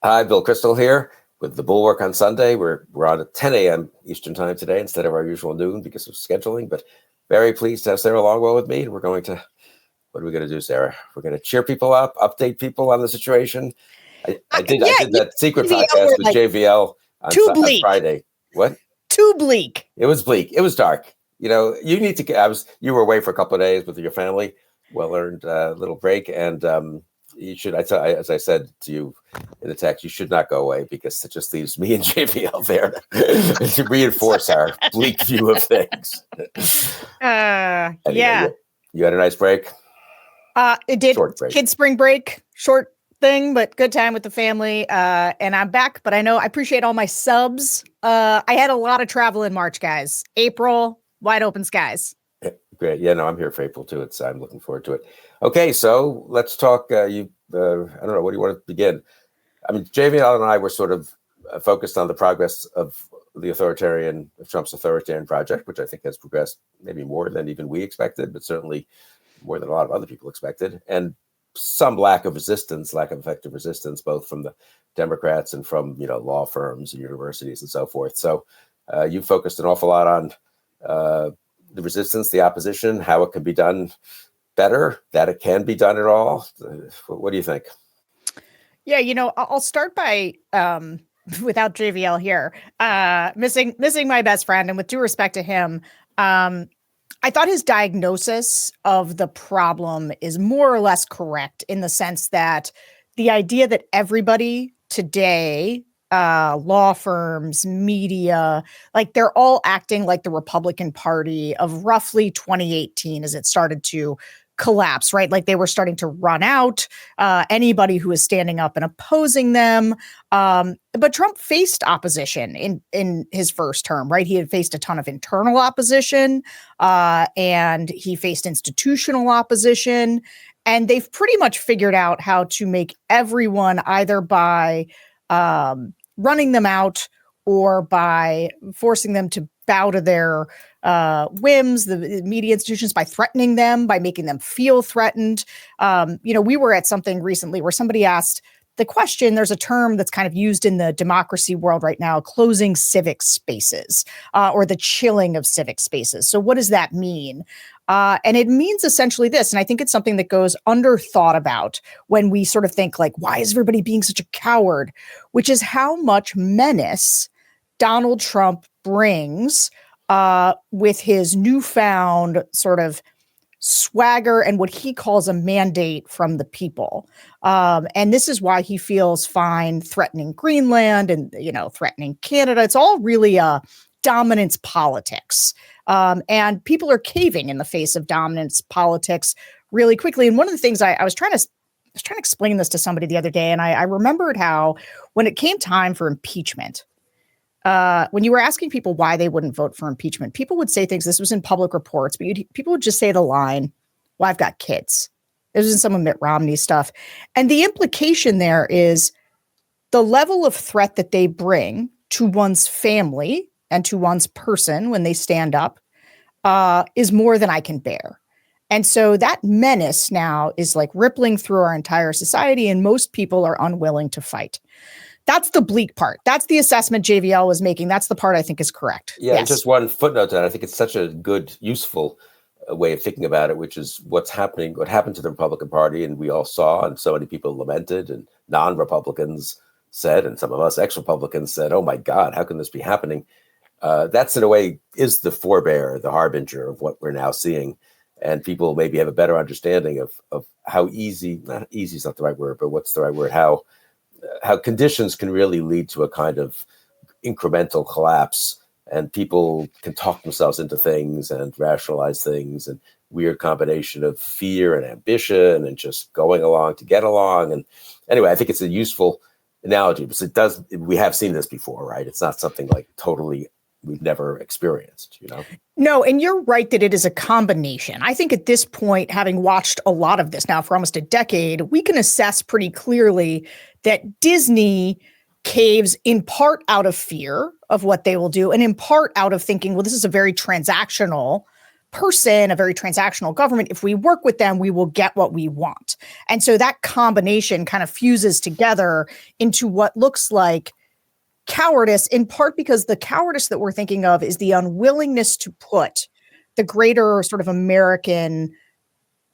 Hi, Bill Kristol here with the Bulwark on Sunday. We're on at 10 a.m. Eastern time today instead of our usual noon because of scheduling, but very pleased to have Sarah Longwell with me. And we're going to, what are we going to do, Sarah? We're going to cheer people up, update people on the situation. I did that secret podcast with JVL on Friday. What? Too bleak. It was bleak. It was dark. You know, you need to, you were away for a couple of days with your family, well-earned little break. And, you should, as I said to you in the text, you should not go away because it just leaves me and JVL there to reinforce our bleak view of things. Anyway, yeah. You had a nice break? It did. Short break. Kids' spring break, short thing, but good time with the family. And I'm back, but I appreciate all my subs. I had a lot of travel in March, guys. April, wide open skies. Great. Yeah, no, I'm here for April too. I'm looking forward to it. Okay, so let's talk. I don't know. What do you want to begin? I mean, JVL and I were sort of focused on the progress of Trump's authoritarian project, which I think has progressed maybe more than even we expected, but certainly more than a lot of other people expected, and some lack of effective resistance, both from the Democrats and from law firms and universities and so forth. So you focused an awful lot on the resistance, the opposition, how it can be done better, that it can be done at all. What do you think? Yeah, I'll start by without JVL here, missing my best friend, and with due respect to him, I thought his diagnosis of the problem is more or less correct in the sense that the idea that everybody today, law firms, media, like they're all acting like the Republican Party of roughly 2018 as it started to collapse, right? Like they were starting to run out anybody who was standing up and opposing them. But Trump faced opposition in his first term, right? He had faced a ton of internal opposition and he faced institutional opposition. And they've pretty much figured out how to make everyone either by running them out or by forcing them to bow to their whims, the media institutions, by threatening them, by making them feel threatened. We were at something recently where somebody asked the question, there's a term that's kind of used in the democracy world right now, closing civic spaces or the chilling of civic spaces. So what does that mean? And it means essentially this, and I think it's something that goes underthought about when we sort of think like, why is everybody being such a coward? Which is how much menace Donald Trump brings with his newfound sort of swagger and what he calls a mandate from the people. And this is why he feels fine threatening Greenland and, threatening Canada. It's all really dominance politics. And people are caving in the face of dominance politics really quickly. And one of the things I was trying to explain this to somebody the other day, and I remembered how when it came time for impeachment, when you were asking people why they wouldn't vote for impeachment, people would say things. This was in public reports, but people would just say the line, well, I've got kids. This was in some of Mitt Romney's stuff. And the implication there is the level of threat that they bring to one's family and to one's person when they stand up is more than I can bear. And so that menace now is like rippling through our entire society, and most people are unwilling to fight. That's the bleak part. That's the assessment JVL was making. That's the part I think is correct. Yeah, yes. Just one footnote to that. I think it's such a good, useful way of thinking about it, which is what happened to the Republican Party. And we all saw, and so many people lamented, and non-Republicans said, and some of us ex-Republicans said, oh my God, how can this be happening? That's in a way is the forebear, the harbinger of what we're now seeing. And people maybe have a better understanding of how easy is not the right word, but what's the right word? How conditions can really lead to a kind of incremental collapse, and people can talk themselves into things and rationalize things, and weird combination of fear and ambition and just going along to get along. And anyway, I think it's a useful analogy because we have seen this before, right? It's not something like totally we've never experienced, No, and you're right that it is a combination. I think at this point, having watched a lot of this now for almost a decade, we can assess pretty clearly that Disney caves in part out of fear of what they will do and in part out of thinking, well, this is a very transactional person, a very transactional government. If we work with them, we will get what we want. And so that combination kind of fuses together into what looks like cowardice, in part because the cowardice that we're thinking of is the unwillingness to put the greater sort of American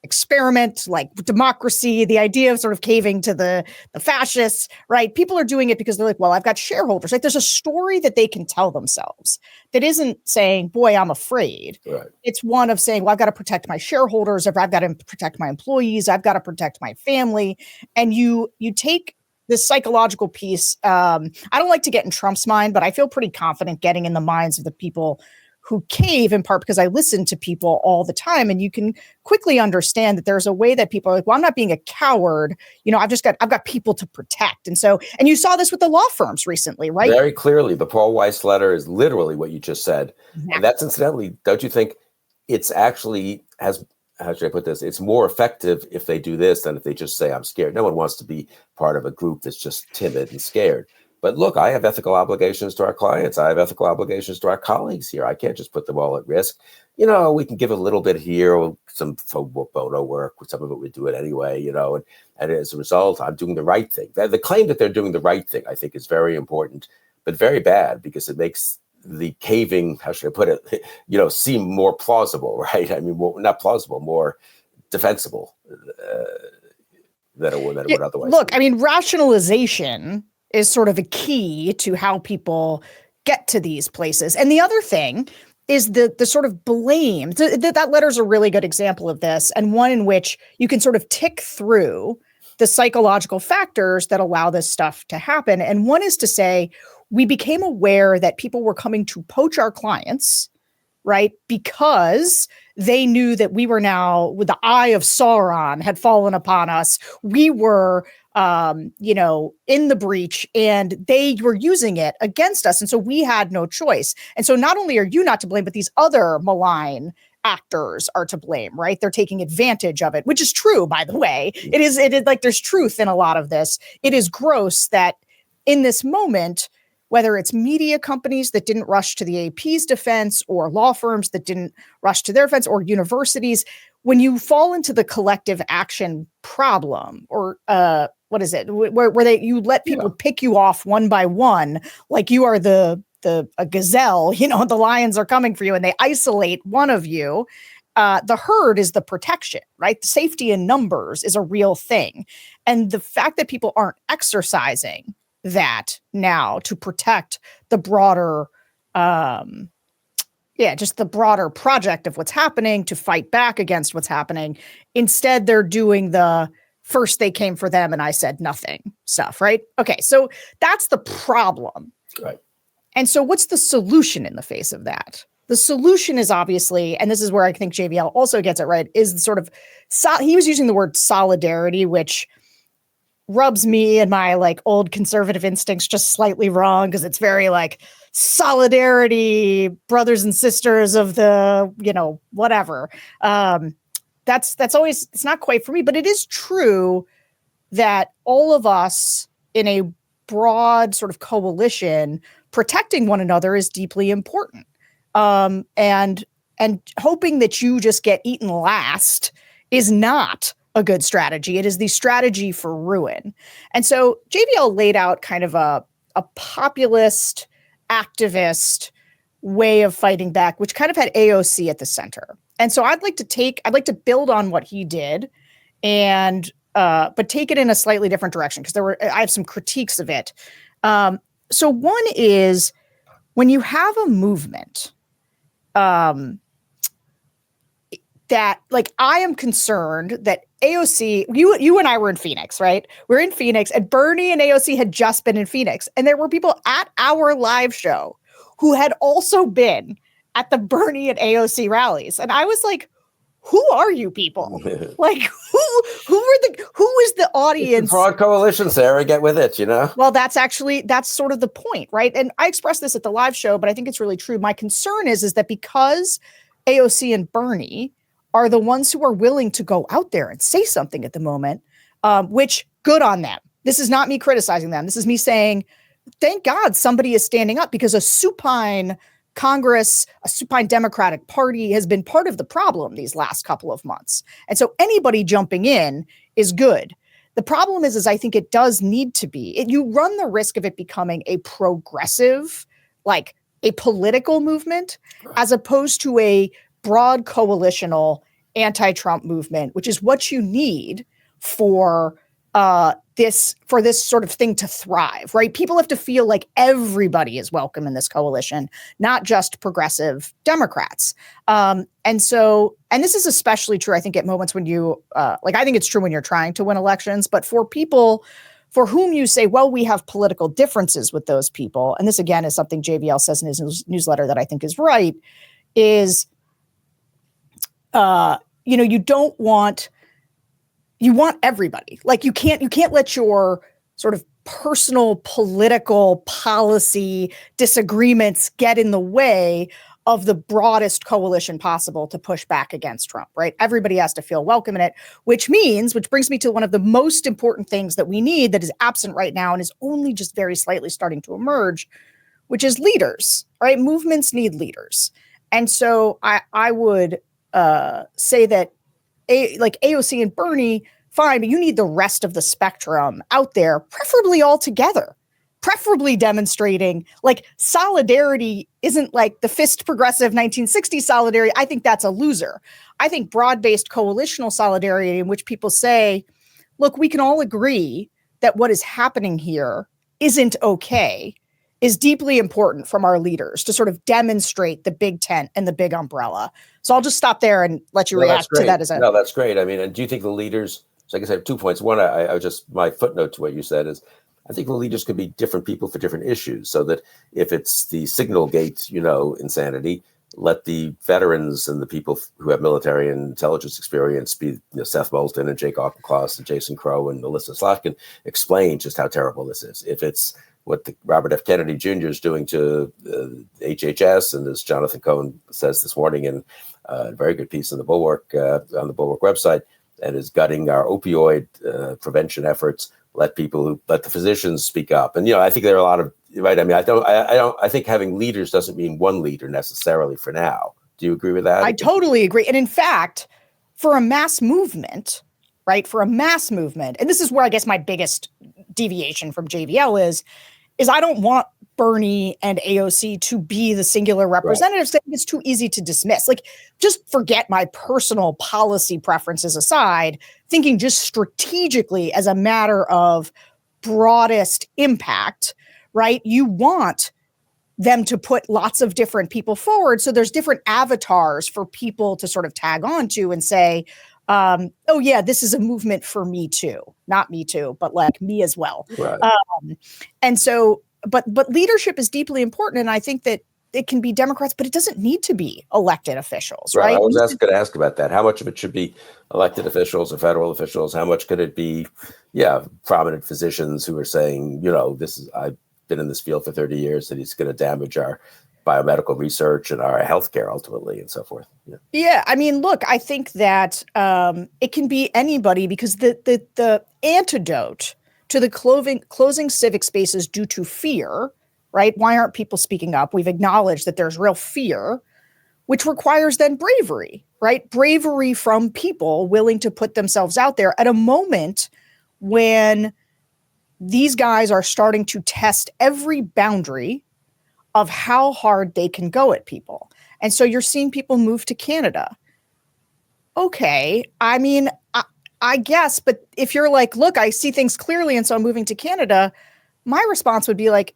experiment, like democracy, the idea of sort of caving to the fascists, right? People are doing it because they're like, well, I've got shareholders. Like there's a story that they can tell themselves that isn't saying, boy, I'm afraid. Right. It's one of saying, well, I've got to protect my shareholders, or I've got to protect my employees, I've got to protect my family. And you take this psychological piece. I don't like to get in Trump's mind, but I feel pretty confident getting in the minds of the people who cave, in part because I listen to people all the time, and you can quickly understand that there's a way that people are like, well, I'm not being a coward. I've got people to protect. And you saw this with the law firms recently, right? Very clearly. The Paul Weiss letter is literally what you just said. Exactly. And that's incidentally, don't you think it's actually how should I put this? It's more effective if they do this than if they just say, I'm scared. No one wants to be part of a group that's just timid and scared. But look, I have ethical obligations to our clients. I have ethical obligations to our colleagues here. I can't just put them all at risk. We can give a little bit here, some pro bono work. Some of it we do it anyway, and as a result, I'm doing the right thing. The claim that they're doing the right thing, I think, is very important, but very bad because it makes the caving, how should I put it, seem more plausible, right? I mean, not plausible, more defensible than it would otherwise. Look, I mean, rationalization is sort of a key to how people get to these places. And the other thing is the sort of blame. That letter is a really good example of this, and one in which you can sort of tick through the psychological factors that allow this stuff to happen. And one is to say, we became aware that people were coming to poach our clients, right? Because they knew that we were now, with the eye of Sauron had fallen upon us. We were in the breach, and they were using it against us. And so we had no choice. And so not only are you not to blame, but these other malign actors are to blame, right? They're taking advantage of it, which is true, by the way. It is like there's truth in a lot of this. It is gross that in this moment, whether it's media companies that didn't rush to the AP's defense, or law firms that didn't rush to their defense, or universities, when you fall into the collective action problem, or what is it, where you let people pick you off one by one, like you are a gazelle, the lions are coming for you, and they isolate one of you. The herd is the protection, right? The safety in numbers is a real thing. And the fact that people aren't exercising that now to protect the broader, just the broader project of what's happening, to fight back against what's happening. Instead, they're doing the first they came for them and I said nothing stuff, right? Okay, so that's the problem. Right. And so what's the solution in the face of that? The solution is obviously, and this is where I think JVL also gets it right, is the sort of, he was using the word solidarity, which rubs me and my like old conservative instincts just slightly wrong, because it's very like solidarity, brothers and sisters of the, whatever. That's always, it's not quite for me, but it is true that all of us in a broad sort of coalition protecting one another is deeply important. And hoping that you just get eaten last is not a good strategy. It is the strategy for ruin. And so JVL laid out kind of a populist, activist way of fighting back, which kind of had AOC at the center. And so I'd like to build on what he did, and but take it in a slightly different direction, because I have some critiques of it. So one is, when you have a movement, that, like, I am concerned that AOC, you and I were in Phoenix, right? We're in Phoenix, and Bernie and AOC had just been in Phoenix, and there were people at our live show who had also been at the Bernie and AOC rallies. And I was like, who are you people? Like, who is the audience? It's a broad coalition, Sarah, get with it, Well, that's sort of the point, right? And I expressed this at the live show, but I think it's really true. My concern is that because AOC and Bernie are the ones who are willing to go out there and say something at the moment, which, good on them. This is not me criticizing them. This is me saying, thank God somebody is standing up, because a supine Congress, a supine Democratic Party has been part of the problem these last couple of months. And so anybody jumping in is good. The problem is I think it does need to be. You run the risk of it becoming a progressive, like a political movement, as opposed to a broad coalitional anti-Trump movement, which is what you need for this sort of thing to thrive, right? People have to feel like everybody is welcome in this coalition, not just progressive Democrats. And this is especially true, I think, at moments when you I think it's true when you're trying to win elections, but for people for whom you say, well, we have political differences with those people, and this again is something JVL says in his newsletter that I think is right, is you want everybody. Like you can't let your sort of personal political policy disagreements get in the way of the broadest coalition possible to push back against Trump, right? Everybody has to feel welcome in it, which brings me to one of the most important things that we need that is absent right now and is only just very slightly starting to emerge, which is leaders, right? Movements need leaders. And so I would say that AOC and Bernie, fine, but you need the rest of the spectrum out there, preferably all together, preferably demonstrating like solidarity isn't like the fist progressive 1960s solidarity. I think that's a loser. I think broad-based coalitional solidarity in which people say, look, we can all agree that what is happening here isn't okay, is deeply important from our leaders to sort of demonstrate the big tent and the big umbrella. So I'll just stop there and let you react to that. No, that's great. I mean, and do you think the leaders, so I guess I have 2 points. One, I just, my footnote to what you said is, I think the leaders could be different people for different issues, so that if it's the signal gate, insanity, let the veterans and the people who have military and intelligence experience be Seth Moulton and Jake Auchincloss and Jason Crow and Melissa Slotkin explain just how terrible this is. If it's what Robert F. Kennedy Jr. is doing to HHS, and as Jonathan Cohen says this morning in a very good piece in the Bulwark on the Bulwark website, and is gutting our opioid prevention efforts. Let the physicians speak up. And, I think there are a lot of, right. I mean, I think having leaders doesn't mean one leader necessarily for now. Do you agree with that? I totally agree. And in fact, for a mass movement, right, and this is where I guess my biggest deviation from JVL is I don't want Bernie and AOC to be the singular representatives. Right. I think it's too easy to dismiss. Like, just forget my personal policy preferences aside, thinking just strategically as a matter of broadest impact, right? You want them to put lots of different people forward. So there's different avatars for people to sort of tag on to and say, oh yeah, this is a movement for me too. Not me too, but like me as well. Right. And so, but leadership is deeply important. And I think that it can be Democrats, but it doesn't need to be elected officials, right? I was going to ask about that. How much of it should be elected officials or federal officials? How much could it be, prominent physicians who are saying, I've been in this field for 30 years, and it's going to damage our biomedical research and our healthcare ultimately, and so forth. Yeah. I mean, look, I think that it can be anybody, because the antidote to the closing civic spaces due to fear, right? Why aren't people speaking up? We've acknowledged that there's real fear, which requires then bravery, right? Bravery from people willing to put themselves out there at a moment when these guys are starting to test every boundary of how hard they can go at people. And so you're seeing people move to Canada. Okay, I mean, I guess, but if you're like, look, I see things clearly, and so I'm moving to Canada, my response would be like,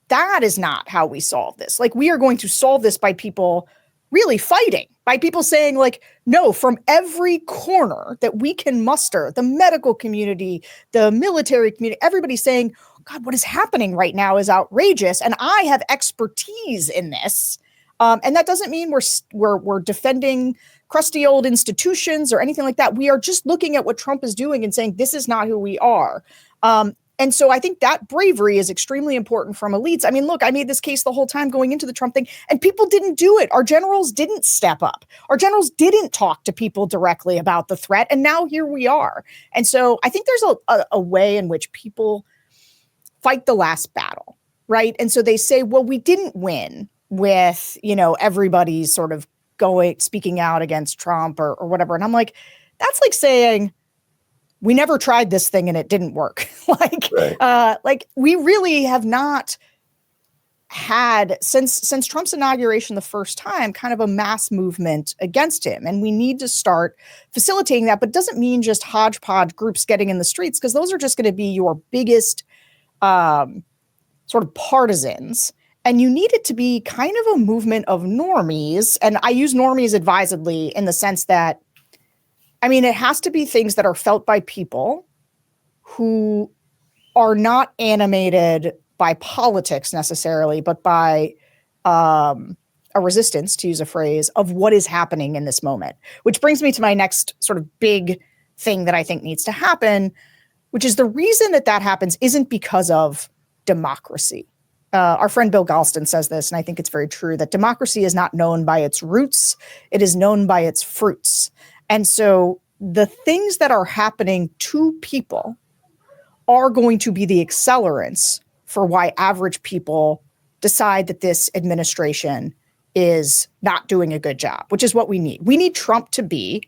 that is not how we solve this. Like, we are going to solve this by people really fighting, by people saying like, no, from every corner that we can muster, the medical community, the military community, everybody saying, God, what is happening right now is outrageous. And I have expertise in this. And that doesn't mean we're defending crusty old institutions or anything like that. We are just looking at what Trump is doing and saying, this is not who we are. And so I think that bravery is extremely important from elites. I mean, look, I made this case the whole time going into the Trump thing, and people didn't do it. Our generals didn't step up. Our generals didn't talk to people directly about the threat. And now here we are. And so I think there's a way in which people fight the last battle, right? And so they say, well, we didn't win with, everybody's sort of speaking out against Trump or whatever. And I'm like, that's like saying, we never tried this thing and it didn't work. Like we really have not had since Trump's inauguration the first time, kind of a mass movement against him. And we need to start facilitating that, but it doesn't mean just hodgepodge groups getting in the streets, because those are just going to be your biggest sort of partisans. And you need it to be kind of a movement of normies. And I use normies advisedly in the sense that, it has to be things that are felt by people who are not animated by politics necessarily, but by a resistance, to use a phrase, of what is happening in this moment. Which brings me to my next sort of big thing that I think needs to happen, which is the reason that happens isn't because of democracy. Our friend Bill Galston says this, and I think it's very true, that democracy is not known by its roots, it is known by its fruits. And so the things that are happening to people are going to be the accelerants for why average people decide that this administration is not doing a good job, which is what we need. We need Trump to be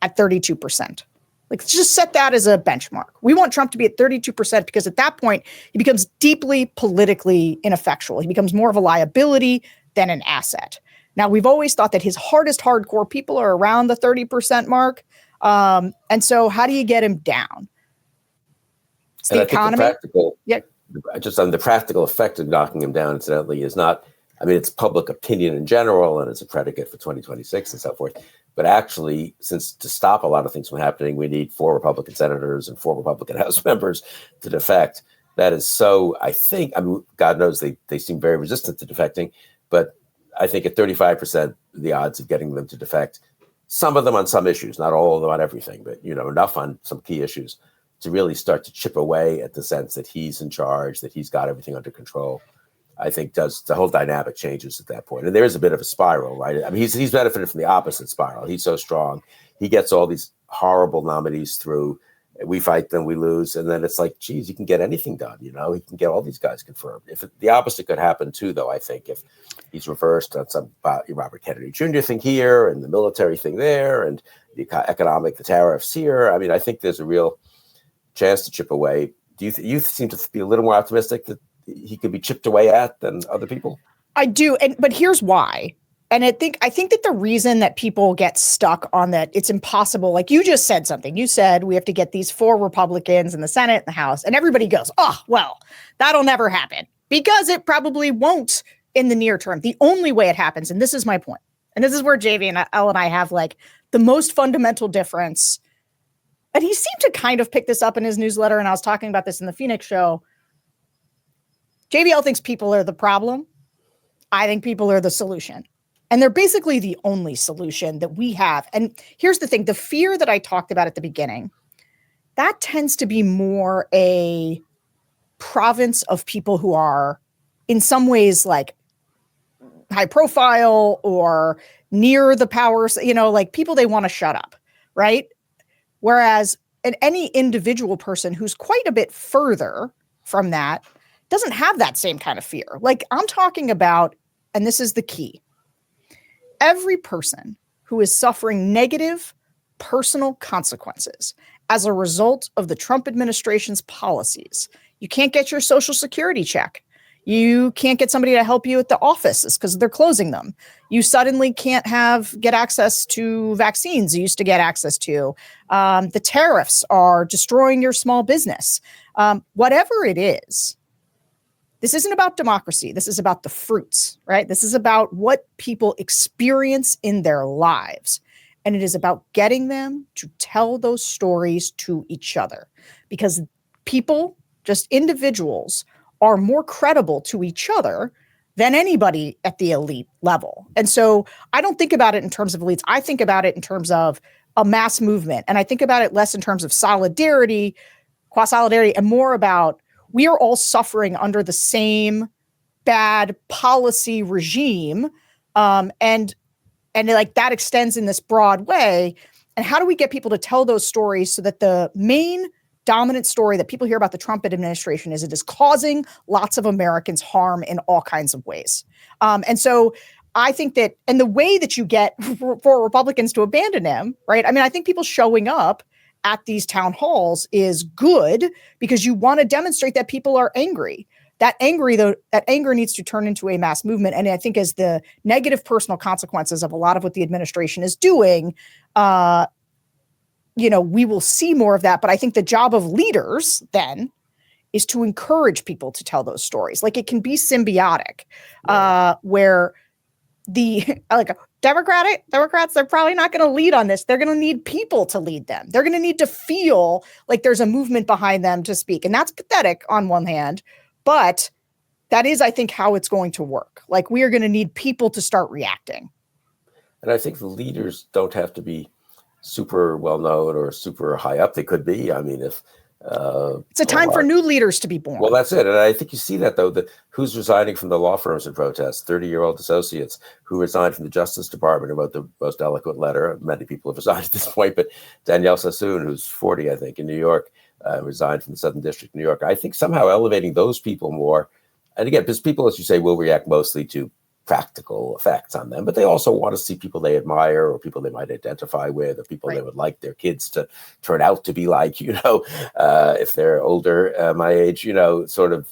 at 32%. Like, just set that as a benchmark. We want Trump to be at 32% because at that point, he becomes deeply politically ineffectual. He becomes more of a liability than an asset. Now, we've always thought that his hardest hardcore people are around the 30% mark. And so how do you get him down? It's the economy. Just on the practical effect of knocking him down, incidentally, is not, it's public opinion in general, and it's a predicate for 2026 and so forth. But actually, since to stop a lot of things from happening, we need 4 Republican senators and 4 Republican House members to defect. That is so, I think, God knows they seem very resistant to defecting, but I think at 35%, the odds of getting them to defect, some of them on some issues, not all of them on everything, but enough on some key issues to really start to chip away at the sense that he's in charge, that he's got everything under control, I think the whole dynamic changes at that point. And there is a bit of a spiral, right? He's benefited from the opposite spiral. He's so strong. He gets all these horrible nominees through. We fight them, we lose. And then it's like, geez, he can get anything done. He can get all these guys confirmed. The opposite could happen too, though, I think, if he's reversed on some Robert Kennedy Jr. thing here and the military thing there and the the tariffs here. I think there's a real chance to chip away. Do you seem to be a little more optimistic that he could be chipped away at than other people? I do. But here's why. And I think that the reason that people get stuck on that, it's impossible. Like, you just said something. You said we have to get these 4 Republicans in the Senate and the House, and everybody goes, oh, well, that'll never happen, because it probably won't in the near term. The only way it happens, and this is my point, and this is where JV and L and I have like the most fundamental difference. And he seemed to kind of pick this up in his newsletter, and I was talking about this in the Phoenix show. JVL thinks people are the problem. I think people are the solution. And they're basically the only solution that we have. And here's the thing, the fear that I talked about at the beginning, that tends to be more a province of people who are in some ways like high profile or near the powers, like people, they want to shut up, right? Whereas any individual person who's quite a bit further from that doesn't have that same kind of fear. Like, I'm talking about, and this is the key, every person who is suffering negative personal consequences as a result of the Trump administration's policies. You can't get your Social Security check. You can't get somebody to help you at the offices because they're closing them. You suddenly can't get access to vaccines you used to get access to. The tariffs are destroying your small business. Whatever it is, this isn't about democracy. This is about the fruits, right? This is about what people experience in their lives. And it is about getting them to tell those stories to each other, because people, just individuals, are more credible to each other than anybody at the elite level. And so I don't think about it in terms of elites. I think about it in terms of a mass movement. And I think about it less in terms of solidarity, quasi-solidarity, and more about we are all suffering under the same bad policy regime. And like that extends in this broad way. And how do we get people to tell those stories so that the main dominant story that people hear about the Trump administration is it is causing lots of Americans harm in all kinds of ways. And so I think that, and the way that you get for Republicans to abandon him, right? I mean, I think people showing up at these town halls is good because you want to demonstrate that people are angry. That anger needs to turn into a mass movement. And I think as the negative personal consequences of a lot of what the administration is doing, we will see more of that. But I think the job of leaders then is to encourage people to tell those stories. Like it can be symbiotic, where Democrats, they're probably not going to lead on this. They're going to need people to lead them. They're going to need to feel like there's a movement behind them to speak. And that's pathetic on one hand, but that is, I think, how it's going to work. Like we are going to need people to start reacting. And I think the leaders don't have to be super well known or super high up. They could be. I mean, if it's a time for new leaders to be born. Well, that's it. And I think you see that, though, who's resigning from the law firms in protest, 30-year-old associates who resigned from the Justice Department and wrote the most eloquent letter. Many people have resigned at this point, but Danielle Sassoon, who's 40, I think, in New York, resigned from the Southern District of New York. I think somehow elevating those people more. And again, because people, as you say, will react mostly to practical effects on them, but they also want to see people they admire or people they might identify with or people they would like their kids to turn out to be like, if they're older, my age, sort of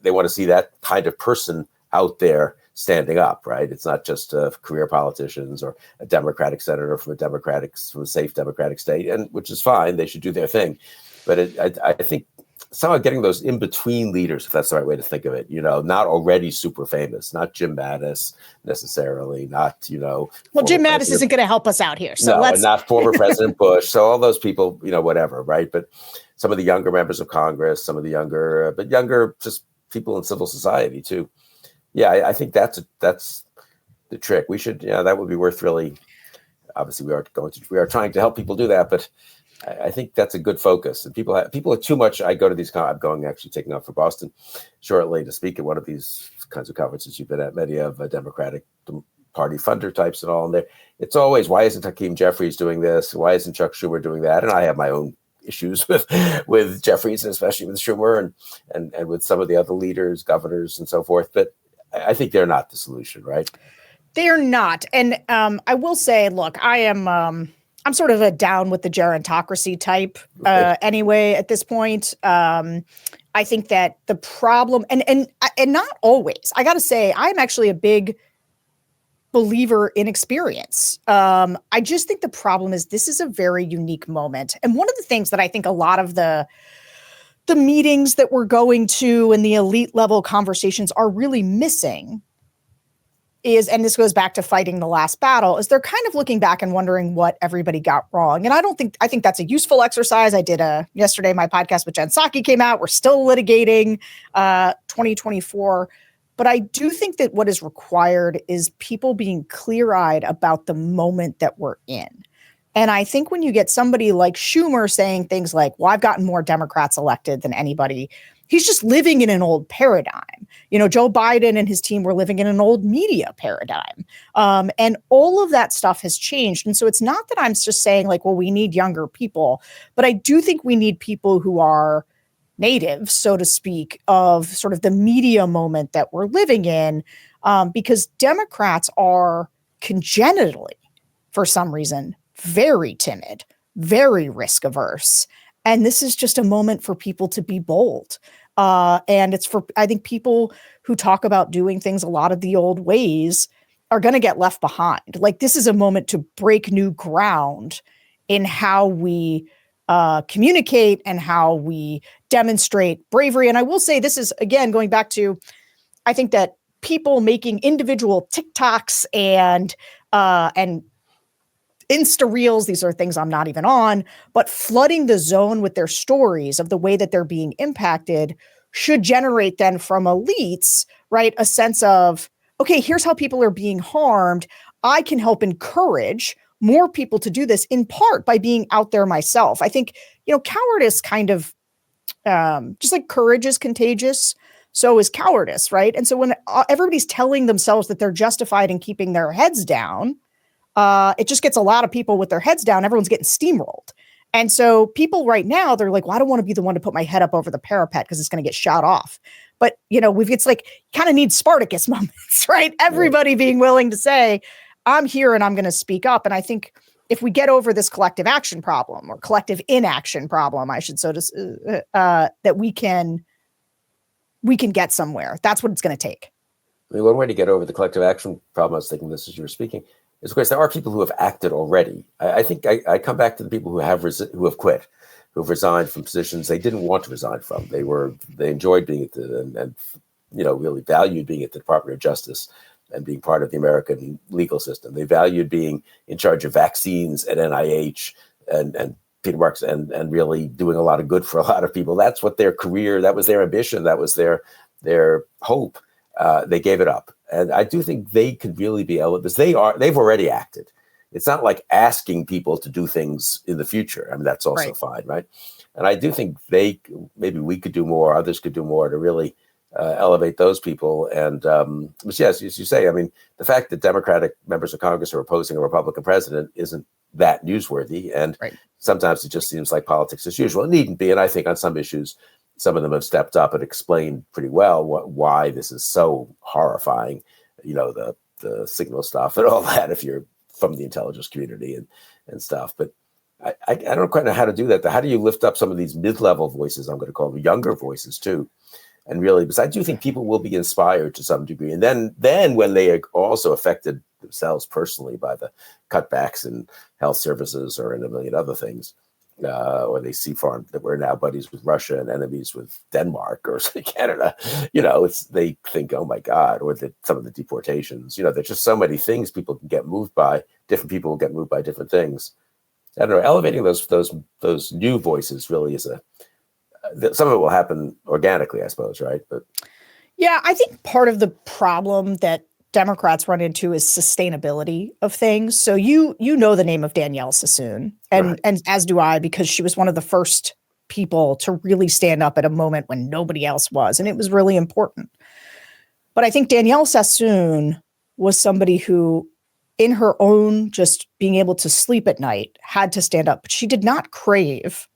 they want to see that kind of person out there standing up, right? It's not just career politicians or a Democratic senator from a safe Democratic state, and which is fine. They should do their thing. But I think somehow getting those in-between leaders, if that's the right way to think of it, not already super famous, not Jim Mattis necessarily, not, Well, Jim Mattis isn't going to help us out here. So and not former President Bush. So all those people, whatever, right? But some of the younger members of Congress, some of the younger just people in civil society too. Yeah, I think that's the trick. We should, that would be worth really, obviously we are trying to help people do that, but I think that's a good focus. And people are too much. I go to these. I'm going actually taking off for Boston shortly to speak at one of these kinds of conferences you've been at, many of Democratic Party funder types and all. And it's always, why isn't Hakeem Jeffries doing this? Why isn't Chuck Schumer doing that? And I have my own issues with Jeffries, and especially with Schumer and with some of the other leaders, governors, and so forth. But I think they're not the solution, right? They're not. And I will say, look, I'm sort of a down with the gerontocracy type anyway at this point. I think that the problem, and not always, I got to say, I'm actually a big believer in experience. I just think the problem is this is a very unique moment. And one of the things that I think a lot of the meetings that we're going to and the elite level conversations are really missing is, and this goes back to fighting the last battle, is they're kind of looking back and wondering what everybody got wrong. And I think that's a useful exercise. I did yesterday, my podcast with Jen Psaki came out. We're still litigating 2024. But I do think that what is required is people being clear-eyed about the moment that we're in. And I think when you get somebody like Schumer saying things like, well, I've gotten more Democrats elected than anybody, he's just living in an old paradigm. Joe Biden and his team were living in an old media paradigm. And all of that stuff has changed. And so it's not that I'm just saying like, well, we need younger people, but I do think we need people who are native, so to speak, of sort of the media moment that we're living in, because Democrats are congenitally, for some reason, very timid, very risk averse. And this is just a moment for people to be bold. And it's for, I think, people who talk about doing things a lot of the old ways are going to get left behind. Like, this is a moment to break new ground in how we communicate and how we demonstrate bravery. And I will say, this is, again, going back to, I think that people making individual TikToks and Insta Reels, these are things I'm not even on, but flooding the zone with their stories of the way that they're being impacted should generate then from elites, right, a sense of, okay, here's how people are being harmed. I can help encourage more people to do this, in part by being out there myself. I think, cowardice kind of, just like courage is contagious, so is cowardice, right? And so when everybody's telling themselves that they're justified in keeping their heads down, it just gets a lot of people with their heads down. Everyone's getting steamrolled. And so people right now, they're like, well, I don't want to be the one to put my head up over the parapet because it's going to get shot off. But, it's like kind of need Spartacus moments, right? Everybody being willing to say, I'm here and I'm going to speak up. And I think if we get over this collective action problem or collective inaction problem, I should that we can get somewhere. That's what it's going to take. I mean, one way to get over the collective action problem, I was thinking this as you were speaking, is of course there are people who have acted already. I think I come back to the people who have quit, who have resigned from positions they didn't want to resign from. They enjoyed being at and really valued being at the Department of Justice and being part of the American legal system. They valued being in charge of vaccines at NIH and Peter Marks and really doing a lot of good for a lot of people. That's what their career, that was their ambition, that was their hope. They gave it up. And I do think they could really be because they've already acted. It's not like asking people to do things in the future. I mean, that's also fine, right? And I do think maybe we could do more, others could do more to really elevate those people. And but yes, as you say, I mean, the fact that Democratic members of Congress are opposing a Republican president isn't that newsworthy. And sometimes it just seems like politics as usual. It needn't be. And I think on some issues, some of them have stepped up and explained pretty well why this is so horrifying, the signal stuff and all that, if you're from the intelligence community and stuff. But I don't quite know how to do that. How do you lift up some of these mid-level voices, I'm going to call them younger voices too? And really, because I do think people will be inspired to some degree. And then when they are also affected themselves personally by the cutbacks in health services or in a million other things, or they see that we're now buddies with Russia and enemies with Denmark or Canada, they think, oh my God, or that some of the deportations, there's just so many things people can get moved by. Different people will get moved by different things. I don't know, elevating those new voices really is some of it will happen organically, I suppose, right? But yeah, I think part of the problem that Democrats run into is sustainability of things. So you know the name of Danielle Sassoon, and as do I, because she was one of the first people to really stand up at a moment when nobody else was, and it was really important. But I think Danielle Sassoon was somebody who, in her own just being able to sleep at night, had to stand up. But she did not crave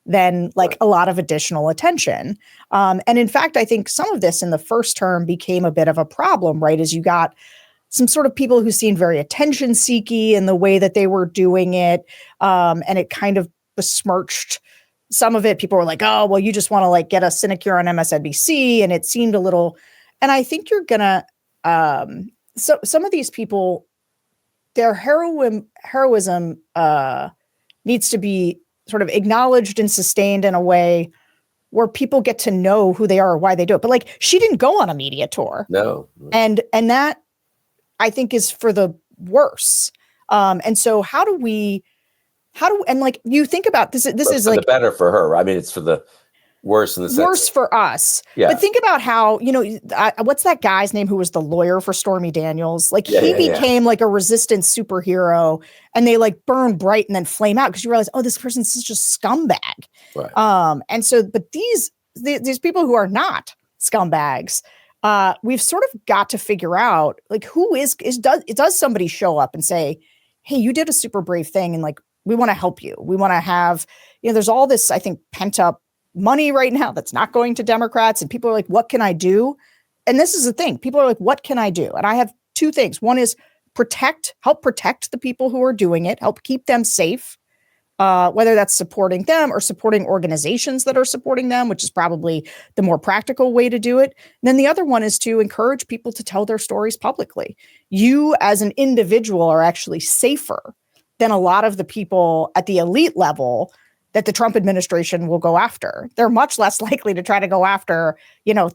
then a lot of additional attention. And in fact, I think some of this in the first term became a bit of a problem, right? As you got some sort of people who seemed very attention seeky in the way that they were doing it. And it kind of besmirched some of it. People were like, oh, well, you just want to get a sinecure on MSNBC. And it seemed a little, and I think you're going to, so some of these people, their heroism needs to be sort of acknowledged and sustained in a way where people get to know who they are or why they do it. But she didn't go on a media tour. No. And that I think is for the worse. And so and you think about this is the better for her. I mean, it's for the worse in the sense. Worse for us. Yeah. But think about how, what's that guy's name who was the lawyer for Stormy Daniels? He became a resistance superhero, and they burned bright and then flame out because you realize, oh, this person's such a scumbag. Right. And so, but these people who are not scumbags, we've sort of got to figure out who does somebody show up and say, hey, you did a super brave thing, and we want to help you. We want to have, there's all this, I think, pent up money right now that's not going to Democrats, and people are like, what can I do? And this is the thing. People are like, what can I do? And I have two things. One is help protect the people who are doing it, help keep them safe, whether that's supporting them or supporting organizations that are supporting them, which is probably the more practical way to do it. And then the other one is to encourage people to tell their stories publicly. You as an individual are actually safer than a lot of the people at the elite level that the Trump administration will go after. They're much less likely to try to go after,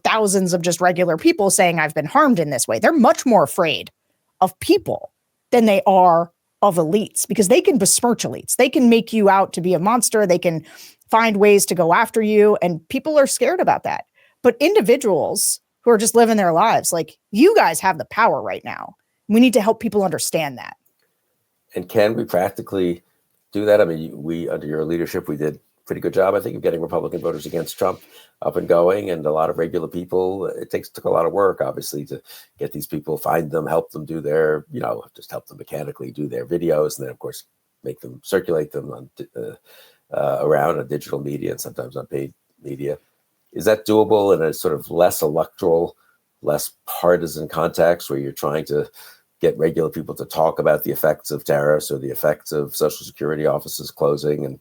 thousands of just regular people saying I've been harmed in this way. They're much more afraid of people than they are of elites, because they can besmirch elites. They can make you out to be a monster. They can find ways to go after you. And people are scared about that. But individuals who are just living their lives, you guys have the power right now. We need to help people understand that. And can we practically do that? I mean, we, under your leadership, we did a pretty good job, I think, of getting Republican voters against Trump up and going, and a lot of regular people. It took a lot of work, obviously, to get these people, find them, help them do their, just help them mechanically do their videos, and then, of course, make them circulate them around on digital media and sometimes on paid media. Is that doable in a sort of less electoral, less partisan context where you're trying to get regular people to talk about the effects of tariffs or the effects of Social Security offices closing? And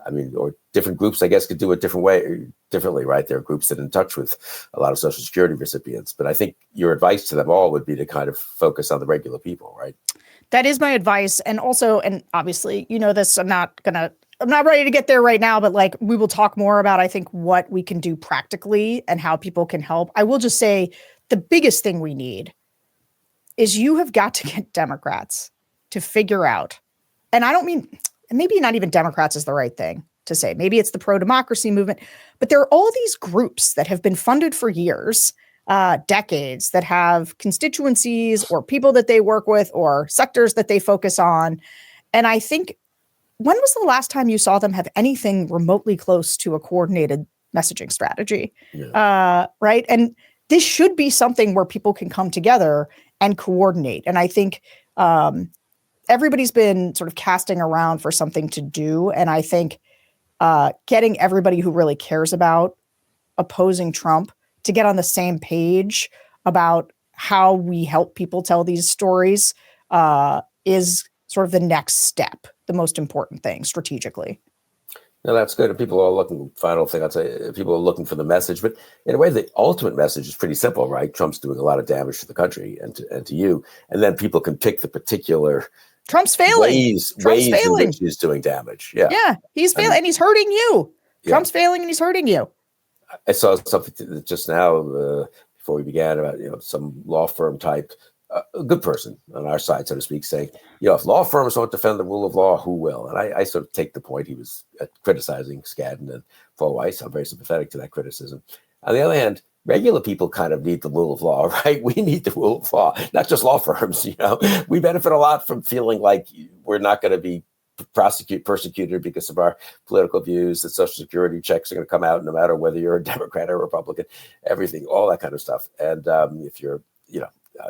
I mean, or different groups, I guess, could do it differently, right? There are groups that are in touch with a lot of Social Security recipients, but I think your advice to them all would be to kind of focus on the regular people, right? That is my advice. And also, and obviously, you know this, I'm not ready to get there right now, but like we will talk more about, I think, what we can do practically and how people can help. I will just say the biggest thing we need is you have got to get Democrats to figure out, and I don't mean, maybe not even Democrats is the right thing to say. Maybe it's the pro-democracy movement, but there are all these groups that have been funded for years, decades, that have constituencies or people that they work with or sectors that they focus on. And I think, when was the last time you saw them have anything remotely close to a coordinated messaging strategy? Yeah. Right. And this should be something where people can come together and coordinate. And I think everybody's been sort of casting around for something to do. And I think getting everybody who really cares about opposing Trump to get on the same page about how we help people tell these stories is sort of the next step, the most important thing strategically. No, that's good. And people are looking, final thing I'd say, people are looking for the message, but in a way, the ultimate message is pretty simple, right? Trump's doing a lot of damage to the country and to you. And then people can pick the particular Trump's failing. ways failing. in which he's doing damage. Yeah. Yeah. He's failing and he's hurting you. Trump's failing and he's hurting you. I saw something just now before we began about, some law firm type, a good person on our side, so to speak, saying, if law firms won't defend the rule of law, who will? And I sort of take the point he was criticizing Skadden and Paul Weiss. I'm very sympathetic to that criticism. On the other hand, regular people kind of need the rule of law, right? We need the rule of law, not just law firms. We benefit a lot from feeling like we're not going to be persecuted because of our political views, that Social Security checks are going to come out no matter whether you're a Democrat or Republican, everything, all that kind of stuff. And if you're,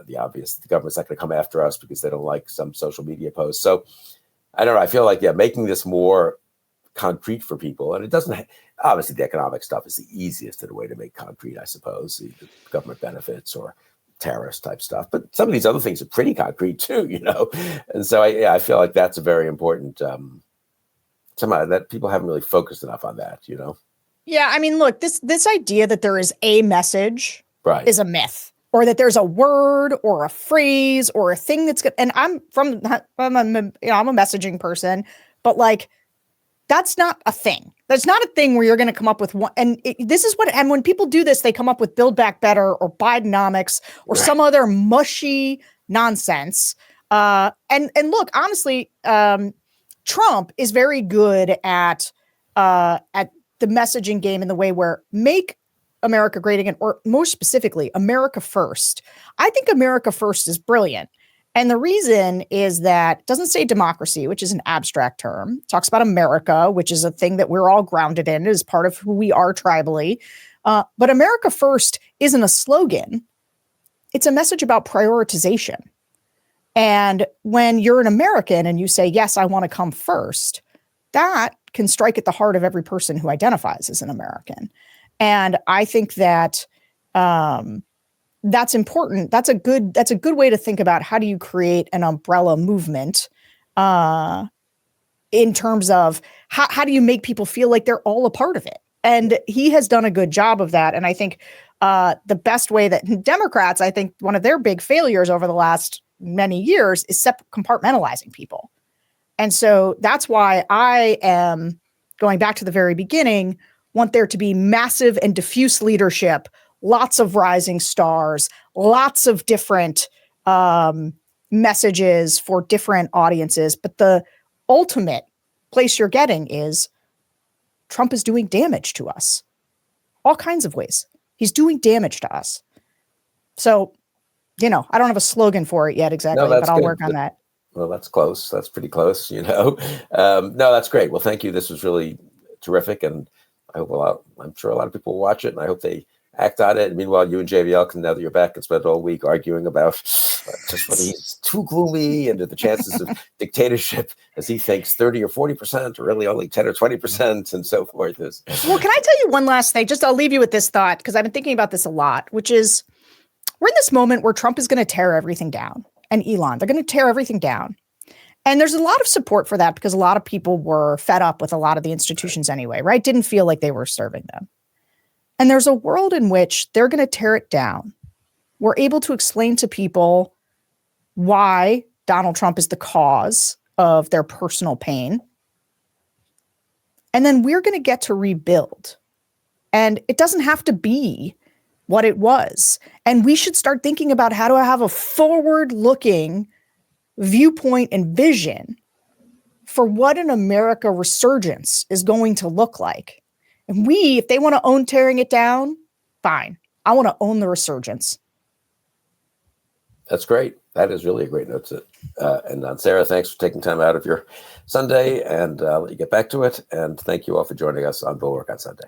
the obvious, the government's not going to come after us because they don't like some social media posts. So I don't know. I feel like, making this more concrete for people. And it doesn't, obviously the economic stuff is the easiest in a way to make concrete, I suppose, the government benefits or terrorist type stuff. But some of these other things are pretty concrete too, And so I feel like that's a very important, somehow that people haven't really focused enough on that, Yeah. I mean, look, this idea that there is a message is a myth. Or that there's a word or a phrase or a thing that's good. And I'm a messaging person, but like, that's not a thing. That's not a thing where you're going to come up with one. And and when people do this, they come up with Build Back Better or Bidenomics or some other mushy nonsense. And look, honestly, Trump is very good at the messaging game in the way where make America great again, or more specifically, America first. I think America first is brilliant. And the reason is that it doesn't say democracy, which is an abstract term. It talks about America, which is a thing that we're all grounded in, is part of who we are tribally. But America first isn't a slogan. It's a message about prioritization. And when you're an American and you say, yes, I want to come first, that can strike at the heart of every person who identifies as an American. And I think that that's important. That's a good way to think about how do you create an umbrella movement in terms of how do you make people feel like they're all a part of it. And he has done a good job of that. And I think the best way that Democrats, I think one of their big failures over the last many years is compartmentalizing people. And so that's why I am going back to the very beginning, want there to be massive and diffuse leadership, lots of rising stars, lots of different messages for different audiences. But the ultimate place you're getting is Trump is doing damage to us. All kinds of ways. He's doing damage to us. So, I don't have a slogan for it yet exactly, but I'll work on that. Well, that's close. That's pretty close, No, that's great. Well, thank you. This was really terrific. And I hope I'm sure a lot of people will watch it, and I hope they act on it. And meanwhile, you and JVL can, now that you're back, and spend all week arguing about just when he's too gloomy, and the chances of dictatorship, as he thinks, 30 or 40%, or really only 10 or 20%, and so forth. Well, can I tell you one last thing? Just I'll leave you with this thought, because I've been thinking about this a lot, which is we're in this moment where Trump is going to tear everything down, and Elon, they're going to tear everything down. And there's a lot of support for that because a lot of people were fed up with a lot of the institutions anyway, right? Didn't feel like they were serving them. And there's a world in which they're going to tear it down. We're able to explain to people why Donald Trump is the cause of their personal pain. And then we're going to get to rebuild. And it doesn't have to be what it was. And we should start thinking about how to have a forward-looking viewpoint and vision for what an America resurgence is going to look like. And if they want to own tearing it down, fine. I want to own the resurgence. That's great. That is really a great note to end on. Sarah, thanks for taking time out of your Sunday, and I'll let you get back to it. And thank you all for joining us on Bulwark on Sunday.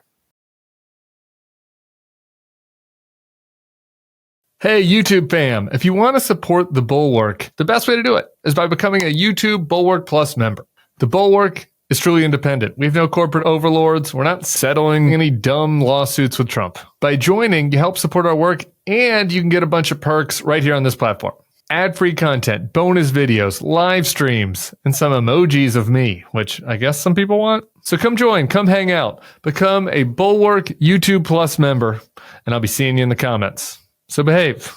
Hey, YouTube fam, if you want to support the Bulwark, the best way to do it is by becoming a YouTube Bulwark Plus member. The Bulwark is truly independent. We have no corporate overlords. We're not settling any dumb lawsuits with Trump. By joining, you help support our work, and you can get a bunch of perks right here on this platform. Ad-free content, bonus videos, live streams, and some emojis of me, which I guess some people want. So come join, come hang out, become a Bulwark YouTube Plus member, and I'll be seeing you in the comments. So behave.